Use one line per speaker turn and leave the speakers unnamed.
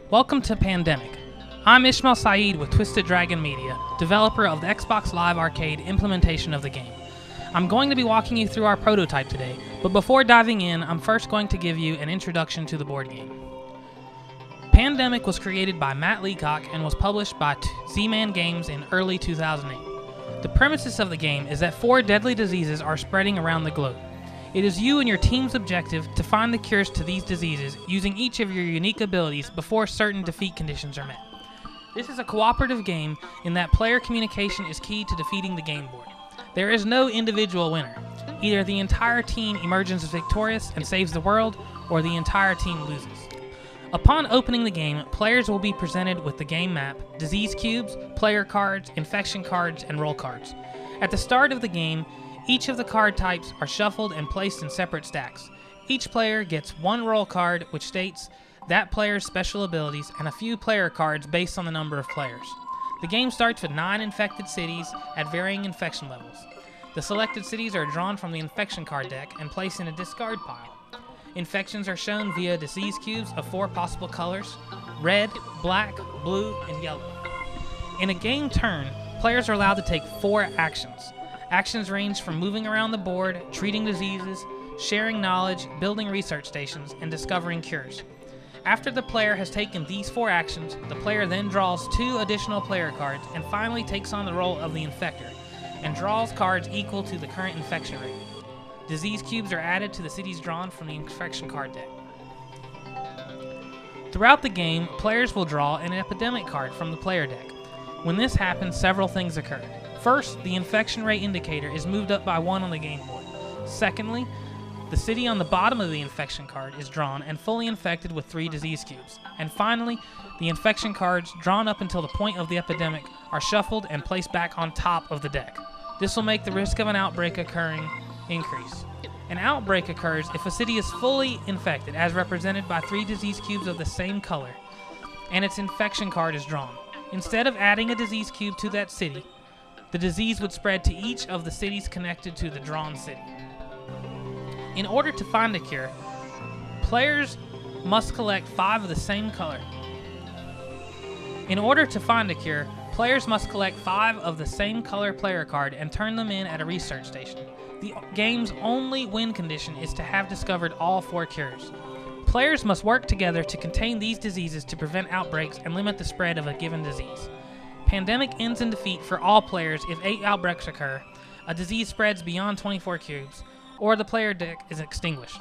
Welcome to Pandemic. I'm Ishmael Saeed with Twisted Dragon Media, developer of the Xbox Live Arcade implementation of the game. I'm going to be walking you through our prototype today, but before diving in, I'm first going to give you an introduction to the board game. Pandemic was created by Matt Leacock and was published by Z-Man Games in early 2008. The premises of the game is that 4 deadly diseases are spreading around the globe. It is you and your team's objective to find the cures to these diseases using each of your unique abilities before certain defeat conditions are met. This is a cooperative game in that player communication is key to defeating the game board. There is no individual winner. Either the entire team emerges victorious and saves the world, or the entire team loses. Upon opening the game, players will be presented with the game map, disease cubes, player cards, infection cards, and roll cards. At the start of the game, each of the card types are shuffled and placed in separate stacks. Each player gets 1 roll card which states that player's special abilities and a few player cards based on the number of players. The game starts with 9 infected cities at varying infection levels. The selected cities are drawn from the infection card deck and placed in a discard pile. Infections are shown via disease cubes of 4 possible colors: red, black, blue, and yellow. In a game turn, players are allowed to take 4 actions. Actions range from moving around the board, treating diseases, sharing knowledge, building research stations, and discovering cures. After the player has taken these 4 actions, the player then draws 2 additional player cards and finally takes on the role of the infector and draws cards equal to the current infection rate. Disease cubes are added to the cities drawn from the infection card deck. Throughout the game, players will draw an epidemic card from the player deck. When this happens, several things occur. First, the infection rate indicator is moved up by 1 on the game board. Secondly, the city on the bottom of the infection card is drawn and fully infected with 3 disease cubes. And finally, the infection cards drawn up until the point of the epidemic are shuffled and placed back on top of the deck. This will make the risk of an outbreak occurring increase. An outbreak occurs if a city is fully infected, as represented by 3 disease cubes of the same color, and its infection card is drawn. Instead of adding a disease cube to that city, the disease would spread to each of the cities connected to the drawn city. In order to find a cure, players must collect 5 of the same color. Player card and turn them in at a research station. The game's only win condition is to have discovered all 4 cures. Players must work together to contain these diseases to prevent outbreaks and limit the spread of a given disease. Pandemic ends in defeat for all players if 8 outbreaks occur, a disease spreads beyond 24 cubes, or the player deck is extinguished.